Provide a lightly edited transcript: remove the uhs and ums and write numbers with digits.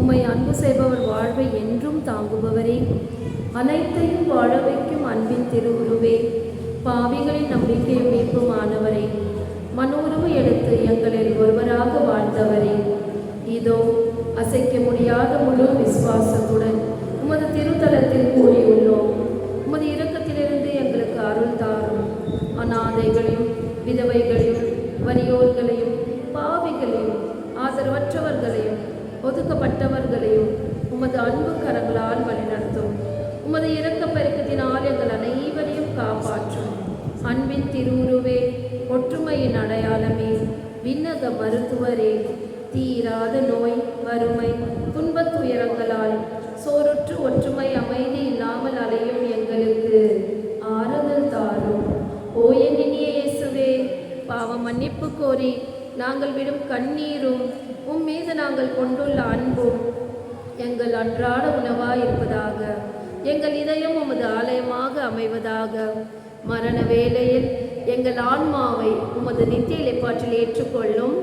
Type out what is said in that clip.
உம்மை அன்பு செய்பவர் வாழ்வை என்றும் தாங்குபவரே, அனைத்தையும் வாழ வைக்கும் அன்பின் திருவுருவே, பாவிகளின் நம்பிக்கையும் மீட்புமானவரே, மனோருவு எடுத்து எங்களில் ஒருவராக வாழ்ந்தவரே, இதோ அசைக்க முடியாத முழு விசுவாசத்துடன் உமது திருத்தலத்தில் கூடியுள்ளோம். உமது இரக்கத்திலிருந்து எங்களுக்கு அருள் தாரும். அநாதைகளையும் விதவைகளையும் வறியோர்களையும் பாவிகளையும் ஆதரவற்றவர்களையும் ஒதுக்கப்பட்டவர்களையும் உமது அன்பு கரங்களால் வழிநடத்தும். உமது இரக்க பெருக்கத்தினால் எங்கள் அனைவரையும் காப்பாற்றும். அன்பின் திருவுருவே, ஒற்றுமையின் அடையாளமே, விண்ணக மருத்துவரே, தீராத நோய் வறுமை துன்பத்துயரங்களால் சோறுற்று ஒற்றுமை அமைதி இல்லாமல் அலையும் எங்களுக்கு ஆறுதல் தாரும். ஓ என் இனிய இயேசுவே, பாவ மன்னிப்பு கோரி நாங்கள் விடும் கண்ணீரும் மீது நாங்கள் கொண்டுள்ள அன்பும் எங்கள் அன்றாட உணவாய் இருப்பதாக. எங்கள் இதயம் உமது ஆலயமாக அமைவதாக. மரண வேளையில் எங்கள் ஆன்மாவை உமது நித்திய இளைப்பாற்றில் ஏற்றுக்கொள்ளும்.